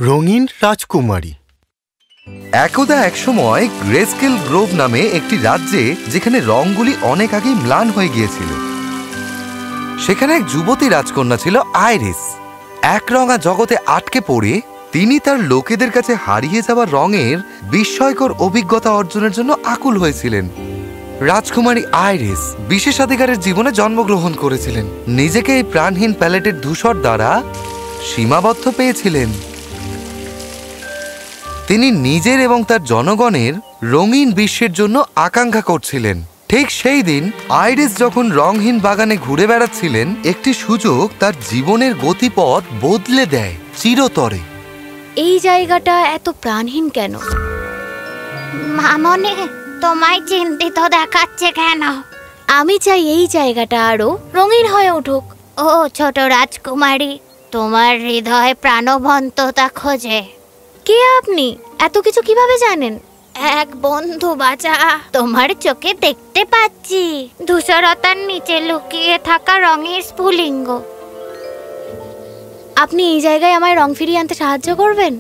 রঙিন রাজকুমারী। একদা এক সময় গ্রেস্কেল গ্রোভ নামে একটি রাজ্যে, যেখানে রঙগুলি অনেক আগেই ম্লান হয়ে গিয়েছিল, সেখানে এক যুবতী রাজকন্যা ছিল আইরিস। একরঙা জগতে আটকে পড়ে তিনি তার লোকেদের কাছে হারিয়ে যাওয়া রঙের বিস্ময়কর অভিজ্ঞতা অর্জনের জন্য আকুল হয়েছিলেন। রাজকুমারী আইরিস বিশেষাধিকারের জীবনে জন্মগ্রহণ করেছিলেন। নিজেকে এই প্রাণহীন প্যালেটের ধূসর দ্বারা সীমাবদ্ধ পেয়েছিলেন। তিনি নিজের এবং তার জনগণের রঙিন বিশ্বের জন্য আকাঙ্ক্ষা করছিলেন। ঠিক সেই দিন আইরিস যখন রংহীন বাগানে ঘুরে বেড়াচ্ছিলেন, একটি সুযোগ তার জীবনের গতিপথ বদলে দেয় চিরতরে। এই জায়গাটা এত প্রাণহীন কেন? মামনি, তোমায় চিন্তিত দেখাচ্ছে কেন? আমি চাই এই জায়গাটা আরো রঙিন হয়ে উঠুক। ও ছোট রাজকুমারী, তোমার হৃদয় প্রাণবন্ততা খোঁজে। কে আপনি? এত কিছু কিভাবে জানেন? এক বন্ধু বাঁচা, তোমার চোখে দেখতে পাচ্ছি ধূসরতার নিচে লুকিয়ে থাকা রঙের স্ফুলিঙ্গ। আপনি এই জায়গায় আমায় রং ফিরিয়ে আনতে সাহায্য করবেন?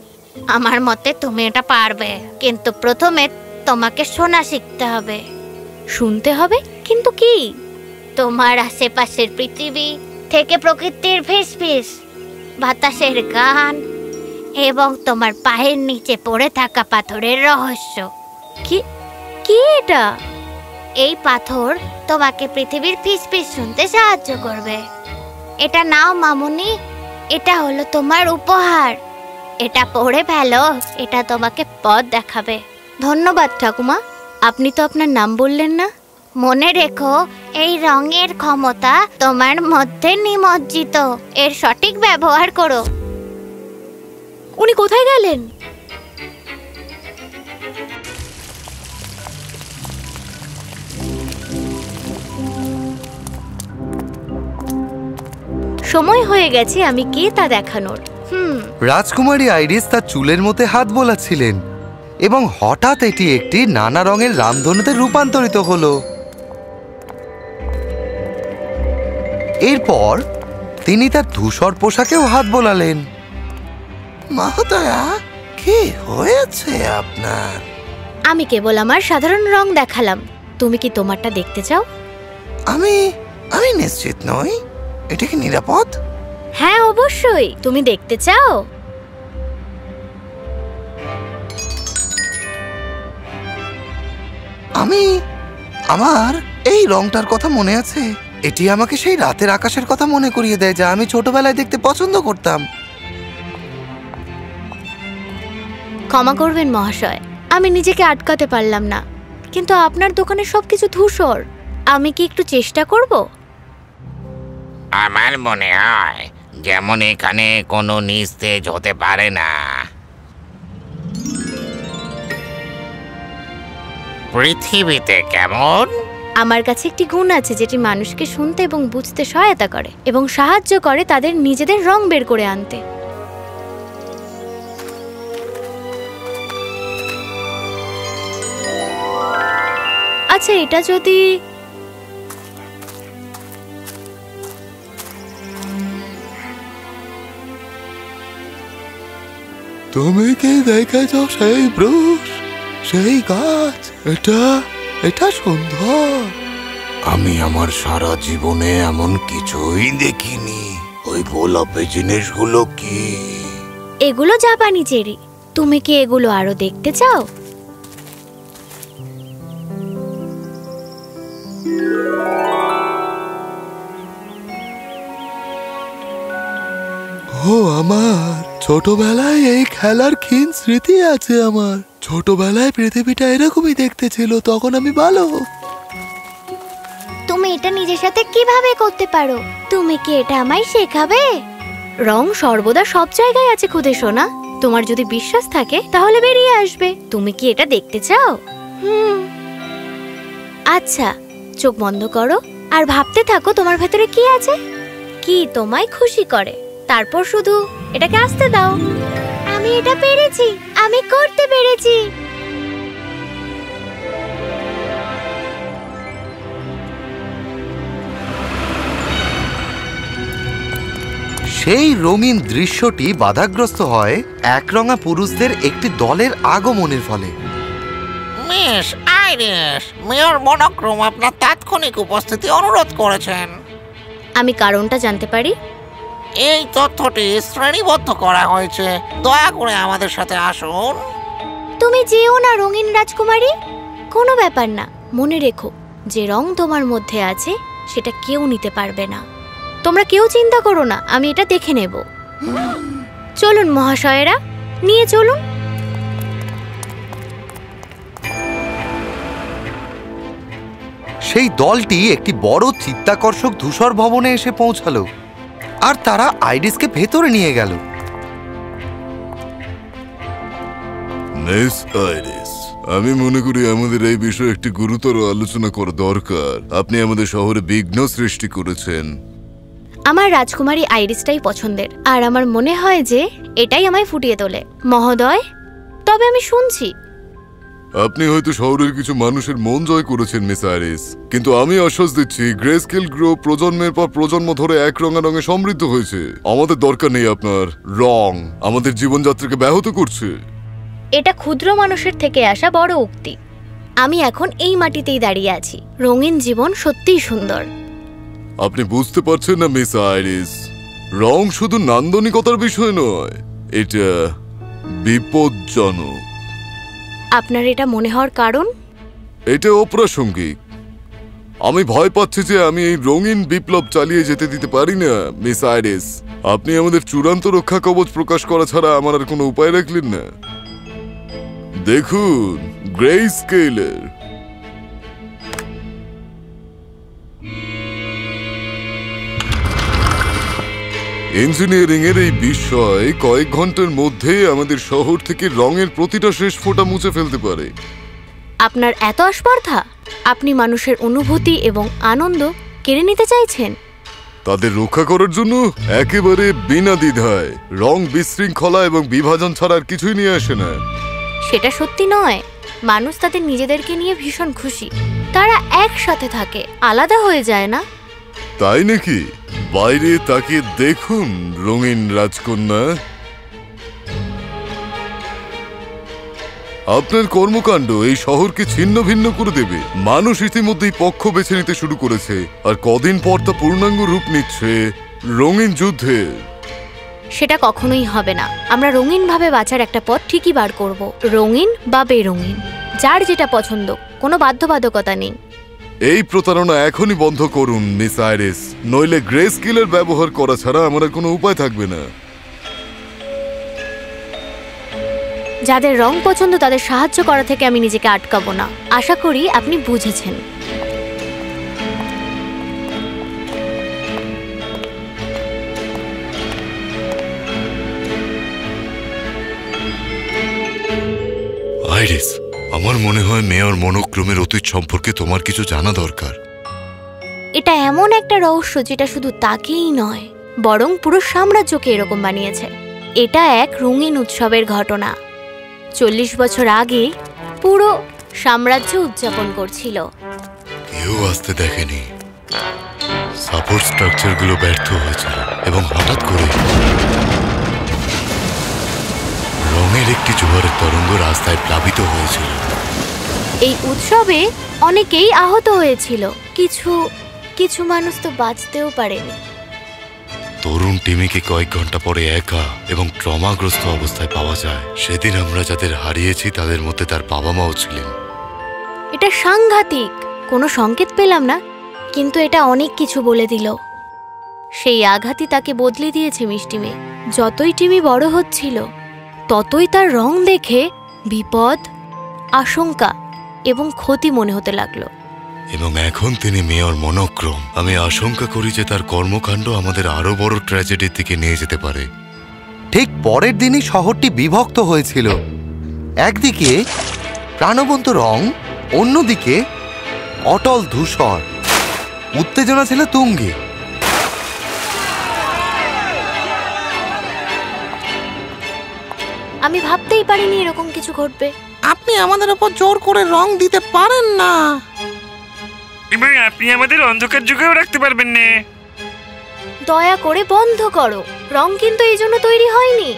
আমার মতে তুমি এটা পারবে, কিন্তু প্রথমে তোমাকে শোনা শিখতে হবে। শুনতে হবে? কিন্তু কি? তোমার আশেপাশের পৃথিবী থেকে প্রকৃতির ফিসফিস, বাতাসের গান এবং তোমার পায়ের নিচে পড়ে থাকা পাথরের রহস্য। কি কি এটা? এই পাথর তোমাকে পৃথিবীর ফিসফিস শুনতে সাহায্য করবে। এটা নাও মামুনি, এটা হলো তোমার উপহার। এটা পড়ে ফেলো, এটা তোমাকে পথ দেখাবে। ধন্যবাদ ঠাকুমা। আপনি তো আপনার নাম বললেন না। মনে রেখো, এই রঙের ক্ষমতা তোমার মধ্যে নিমজ্জিত। এর সঠিক ব্যবহার করো। উনি কোথায় গেলেন? সময় হয়ে গেছে আমি কে তা দেখানোর। রাজকুমারী আইরিস তার চুলের মধ্যে হাত বোলাচ্ছিলেন এবং হঠাৎ এটি একটি নানা রঙের রামধনুতে রূপান্তরিত হলো। এরপর তিনি তার ধূসর পোশাকেও হাত বোলালেন। মহোদয়া, কি হয়েছে আপনার? আমি কেবল আমার সাধারণ রং দেখালাম। তুমি কি তোমারটা দেখতে চাও? আমি নিশ্চিত নই। এটা কি নিরাপদ? হ্যাঁ, অবশ্যই। তুমি দেখতে চাও? আমার এই রংটার কথা মনে আছে। এটি আমাকে সেই রাতের আকাশের কথা মনে করিয়ে দেয়, যা আমি ছোটবেলায় দেখতে পছন্দ করতাম। ক্ষমা করবেন মহাশয়, আমি নিজেকে আটকাতে পারলাম না। কিন্তু আপনার দোকানে সবকিছু ধূসর। আমি কি একটু চেষ্টা করব? আমার মনে হয় যেমন এখানে কোনো নিস্তেজ হতে পারে না। পৃথিবীতে কেমন? আমার কাছে একটি গুণ আছে যেটি মানুষকে শুনতে এবং বুঝতে সহায়তা করে এবং সাহায্য করে তাদের নিজেদের রং বের করে আনতে। আচ্ছা, এটা যদি তুমি কি দেখেছ সেই ব্রুশ, সেই গাছ? এটা সুন্দর। আমি আমার সারা জীবনে এমন কিছুই দেখিনি। ওই গোলাপি জিনিসগুলো কি? এগুলো জাপানি চেরি। তুমি কি এগুলো আরো দেখতে চাও? ও, আমার ছোটবেলায় এই খেলার ক্ষীণ স্মৃতি আছে। আমার ছোটবেলায় পৃথিবীটা এরকমই দেখতে ছিল, তখন আমি বালক। তুমি এটা নিজের সাথে কিভাবে করতে পারো? তুমি কি এটা আমায় শেখাবে? রং সর্বদা সব জায়গায় আছে খুদে সোনা। তোমার যদি বিশ্বাস থাকে তাহলে বেরিয়ে আসবে। তুমি কি এটা দেখতে চাও? আচ্ছা, চোখ বন্ধ করো আর ভাবতে থাকো তোমার ভেতরে কি আছে, কি তোমায় খুশি করে। তারপর শুধু এটাকে আসতে দাও। আমি এটা পেরেছি, আমি করতে পেরেছি। সেই রঙিন দৃশ্যটি বাধাগ্রস্ত হয় একরঙা পুরুষদের একটি দলের আগমনের ফলে। মিস আইরিস, মেয়র মনোক্রোম আপনার তাৎক্ষণিক উপস্থিতি অনুরোধ করেছেন। আমি কারণটা জানতে পারি? এই তথ্যটি শ্রেণীবদ্ধ করা হয়েছে, দয়া করে আমাদের সাথে আসুন। তুমি যেও না রঙিন রাজকুমারী, কোনো ব্যাপার না। মনে রেখো, যে রং তোমার মধ্যে আছে সেটা কেউ নিতে পারবে না। তোমরা কেউ চিন্তা করো না, আমি এটা দেখে নেব। চলুন মহাশয়েরা, নিয়ে চলুন। সেই দলটি একটি বড় চিত্তাকর্ষক ধূসর ভবনে এসে পৌঁছালো, আর তারা আইরিসকে ভেতরে নিয়ে গেল। মিস আইরিস, আমি মনে করি আমাদের এই বিষয়ে একটি গুরুতর আলোচনা করা দরকার। আপনি আমাদের শহরে বিঘ্ন সৃষ্টি করেছেন। আমার রাজকুমারী আইরিসটাই পছন্দের, আর আমার মনে হয় যে এটাই আমায় ফুটিয়ে তোলে। মহোদয়, তবে আমি শুনছি। আপনি হয়তো শহরের কিছু মানুষের মন জয় করেছেন মিস আইরিস, কিন্তু আমি আশ্বাস দিচ্ছি গ্রেস্কেল গ্রোভ প্রজন্মের পর প্রজন্ম ধরে এক রঙে সমৃদ্ধ হয়েছে। আমাদের দরকার নেই আপনার রং, আমাদের জীবনযাত্রাকে ব্যাহত করছে। এটা ক্ষুদ্র মানুষের থেকে আসা বড় উক্তি। আমি এখন এই মাটিতেই দাঁড়িয়ে আছি। রঙিন জীবন সত্যিই সুন্দর। আপনি বুঝতে পারছেন না মিস আইরিস, রং শুধু নান্দনিকতার বিষয় নয়, এটা বিপজ্জনক। আপনার এটা মনে হওয়ার কারণ? এটা অপ্রাসঙ্গিক। আমি ভয় পাচ্ছি যে আমি এই রঙিন বিপ্লব চালিয়ে যেতে দিতে পারি না মিস আইরিস। আপনি আমাদের চূড়ান্ত রক্ষা কবচ প্রকাশ করা ছাড়া আমার আর কোনো উপায় রাখলেন না। দেখুন, গ্রেস্কেলের ইঞ্জিনিয়ারিং এর এই বিষয় কয়েক ঘন্টার মধ্যে আমাদের শহর থেকে রঙের প্রতিটা শেষ ফোঁটা মুছে ফেলতে পারে। আপনার এত আস্পর্ধা? আপনি মানুষের অনুভূতি এবং আনন্দ কেড়ে নিতে চাইছেন? তাদের রক্ষা করার জন্য একেবারে বিনা দ্বিধায় রং বিশৃঙ্খলা এবং বিভাজন ছাড়া আর কিছুই নিয়ে আসে না। সেটা সত্যি নয়। মানুষ তাদের নিজেদেরকে নিয়ে ভীষণ খুশি। তারা একসাথে থাকে, আলাদা হয়ে যায় না। তাই নাকি? বাইরে তাকিয়ে দেখুন রঙিন রাজকন্যা, আপনার কর্মকাণ্ড এই শহরকে ছিন্ন ভিন্ন করে দেবে। মানুষ ইতিমধ্যেই পক্ষ বেছে নিতে শুরু করেছে, আর কদিন পর তা পূর্ণাঙ্গ রূপ নিচ্ছে রঙিন যুদ্ধে। সেটা কখনোই হবে না। আমরা রঙিনভাবে বাঁচার একটা পথ ঠিকই বার করব, রঙিন বা বেরঙিন, যার যেটা পছন্দ। কোনো বাধ্যবাধকতা নেই। এই প্রতারণা এখনই বন্ধ করুন মিস আইরিস, নইলে গ্রেস্কেলের ব্যবহার করা ছাড়া আমার আর কোনো উপায় থাকবে না। যাদের রং পছন্দ তাদের সাহায্য করা থেকে আমি নিজেকে আটকাবো না। আশা করি আপনি বুঝেছেন। আইরিস, আমার মনে হয় মেয়র মনোক্রমের অতীত সম্পর্কে তোমার কিছু জানা দরকার। এটা এমন একটা রহস্য যেটা শুধু তাকেই নয়, বরং পুরো সাম্রাজ্যকে এরকম বানিয়েছে। এটা এক রঙিন উৎসবের ঘটনা। 40 বছর আগে পুরো সাম্রাজ্য উদযাপন করছিল। কেউ আসতে দেখেনি। সাপোর্ট স্ট্রাকচারগুলো ব্যর্থ হয়েছিল এবং হঠাৎ করে রঙের একটি জোয়ারের তরঙ্গ রাস্তায় প্লাবিত হয়েছিল। এই উৎসবে অনেকেই আহত হয়েছিল। কিছু মানুষ তো বাঁচতেও পারেনি। তরুণ টিমিকে কয়েক ঘন্টা পরে একা এবং ট্রমাগ্রস্ত অবস্থায় পাওয়া যায়। সেদিন আমরা যাদের হারিয়েছি তাদের মধ্যে তার বাবা মাও ছিলেন। এটা সাংঘাতিক। কোনো সংকেত পেলাম না, কিন্তু এটা অনেক কিছু বলে দিল। সেই আঘাতই তাকে বদলে দিয়েছে মিষ্টি মেয়ে। যতই টিমি বড় হচ্ছিল ততই তার রং দেখে বিপদ, আশঙ্কা এবং ক্ষতি মনে হতে লাগলো। এবং এখন তিনি মেয়র মনোক্রম। আমি আশঙ্কা করি যে তার কর্মকাণ্ড আমাদের আরো বড় ট্র্যাজেডির দিকে নিয়ে যেতে পারে। ঠিক পরের দিনই শহরটি বিভক্ত হয়েছিল। একদিকে প্রাণবন্ত রং, অন্যদিকে অটল ধূসর। উত্তেজনা ছিল তুঙ্গে। আমি ভাবতেই পারিনি এরকম কিছু ঘটবে। আপনি আমাদের উপর জোর করে রং দিতে পারেন না, এবং আপনি আমাদের অন্ধকার যুগেও রাখতে পারবেন না। দয়া করে বন্ধ করো। রং কিন্তু এই জন্য তৈরি হয়নি।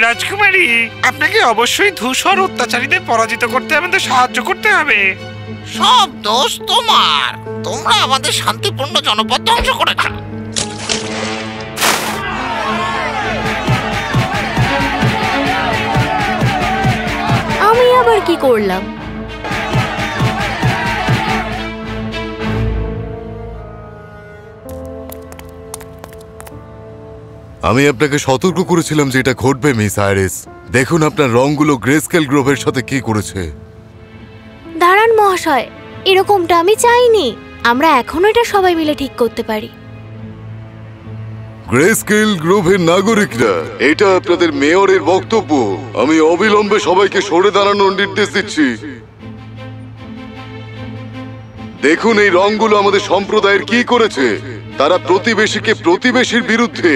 রাজকুমারী, আপনাকে অবশ্যই ধূসর অত্যাচারীদের পরাজিত করতে আমাদের সাহায্য করতে হবে। সব দোষ তোমার। তোমরা আমাদের শান্তিপূর্ণ জনপদ ধ্বংস করেছ। আমি আবার কি করলাম? আমি আপনাকে সতর্ক করেছিলাম যে এটা ঘটবে মিস আইরিস। দেখুন আপনার রংগুলো গ্রেস্কেল গ্রোভের সাথে কি করেছে। দাঁড়ান মহাশয়, এরকমটা আমি চাইনি। আমরা এখনো এটা সবাই মিলে ঠিক করতে পারি। গ্রেস্কেল গ্রোভের নাগরিকরা, এটা আপনাদের মেয়রের বক্তব্য। আমি অবিলম্বে সবাইকে সরে দাঁড়ানোর নির্দেশ দিচ্ছি। দেখুন এই রংগুলো আমাদের সম্প্রদায়ের কি করেছে। তারা প্রতিবেশীকে প্রতিবেশীর বিরুদ্ধে,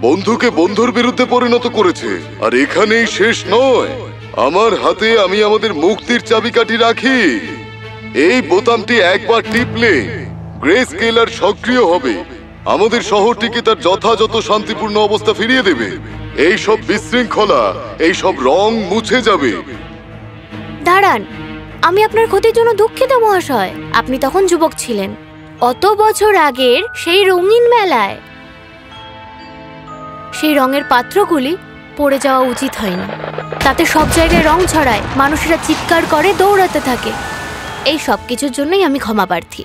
বন্ধুকে বন্ধুর বিরুদ্ধে পরিণত করেছে। আর এখানেই শেষ নয়, আমার হাতে আমি আমাদের মুক্তির চাবিকাঠি রাখি। এই বোতামটি একবার টিপলে গ্রেস্কেলার সক্রিয় হবে, আমাদের শহরটিকে তার যথাযথ শান্তিপূর্ণ অবস্থা ফিরিয়ে দেবে। এই সব বিশৃঙ্খলা, এই সব রং মুছে যাবে। দাঁড়ান, আমি আপনার ক্ষতির জন্য দুঃখিত মহাশয়। আপনি তখন যুবক ছিলেন। অত বছর আগের সেই রঙিন মেলায় সেই রঙের পাত্রগুলি পড়ে যাওয়া উচিত হয়নি। তাতে সব জায়গায় রং ছড়ায়, মানুষেরা চিৎকার করে, দৌড়াতে থাকে। এই সব কিছুর জন্যই আমি ক্ষমা প্রার্থী।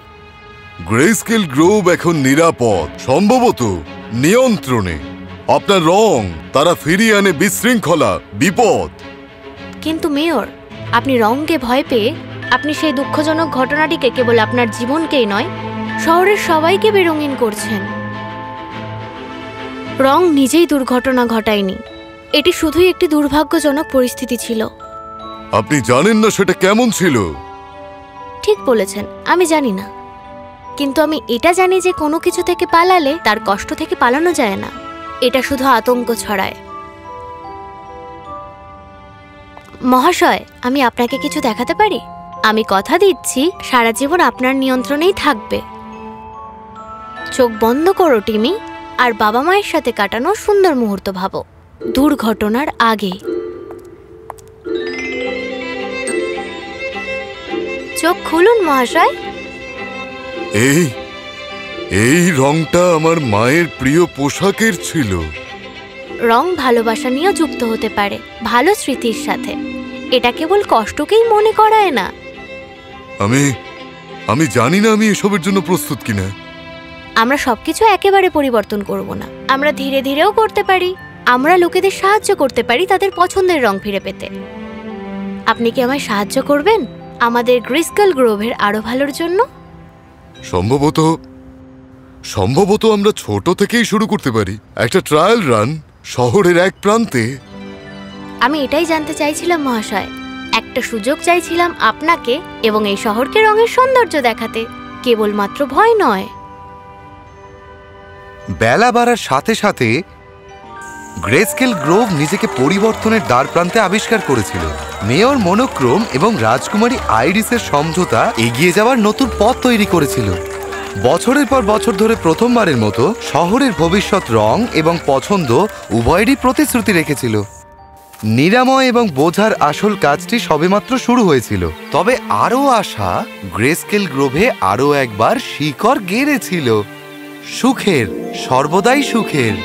গ্রেস্কেল গ্রোভ এখন নিরাপদ, সম্ভবত নিয়ন্ত্রণে। আপনার রং তারা ফিরিয়ে আনে বিশৃঙ্খলা, বিপদ। কিন্তু মেয়র, আপনি রংকে ভয় পেয়ে আপনি সেই দুঃখজনক ঘটনাটিকে কেবল আপনার জীবনকেই নয়, শহরের সবাইকে বেরঙিন করছেন। রং নিজেই দুর্ঘটনা ঘটায়নি, এটি শুধুই একটি দুর্ভাগ্যজনক পরিস্থিতি ছিল। আপনি জানেন না সেটা কেমন ছিল? ঠিক বলেছেন, আমি জানি না। কিন্তু আমি এটা জানি যে কোনো কিছু থেকে পালালে তার কষ্ট থেকে পালানো যায় না। এটা শুধু আতঙ্ক ছড়ায়। মহাশয়, আমি আপনাকে কিছু দেখাতে পারি? আমি কথা দিচ্ছি সারা জীবন আপনার নিয়ন্ত্রণেই থাকবে। চোখ বন্ধ করো টিমি, আর বাবা মায়ের সাথে কাটানো সুন্দর মুহূর্ত ভাবো, দুর্ঘটনার আগে। চোখ খুলুন মহাশয়। এই রংটা আমার মায়ের প্রিয় পোশাকের ছিল। রং ভালোবাসা নিয়েও যুক্ত হতে পারে, ভালো স্মৃতির সাথে। এটা কেবল কষ্টকেই মনে করায় না। আমি জানি না আমি এসবের জন্য প্রস্তুত কিনা। আমরা সবকিছু একেবারে পরিবর্তন করব না, আমরা ধীরে ধীরেও করতে পারি। আমরা লোকেদের সাহায্য করতে পারি তাদের পছন্দের রং ফিরে পেতে। আপনি কি আমায় সাহায্য করবেন আমাদের গ্রেস্কেল গ্রোভের আরো ভালোর জন্য? সম্ভবত আমরা ছোট থেকেই শুরু করতে পারি, একটা ট্রায়াল রান শহরের এক প্রান্তে। আমি এটাই জানতে চাইছিলাম মহাশয়, একটা সুযোগ চাইছিলাম আপনাকে এবং এই শহরকে রঙের সৌন্দর্য দেখাতে, কেবলমাত্র ভয় নয়। বেলা বাড়ার সাথে সাথে গ্রেস্কেল গ্রোভ নিজেকে পরিবর্তনের দ্বার প্রান্তে আবিষ্কার করেছিল। মেয়র মনোক্রোম এবং রাজকুমারী আইরিসের সমঝোতা এগিয়ে যাওয়ার নতুন পথ তৈরি করেছিল। বছরের পর বছর ধরে প্রথমবারের মতো শহরের ভবিষ্যৎ রং এবং পছন্দ উভয়েরই প্রতিশ্রুতি রেখেছিল। নিরাময় এবং বোঝার আসল কাজটি সবেমাত্র শুরু হয়েছিল। তবে আরও আশা গ্রেস্কেল গ্রোভে আরও একবার শিকড় গেড়েছিল। সুখের, সর্বদাই সুখের।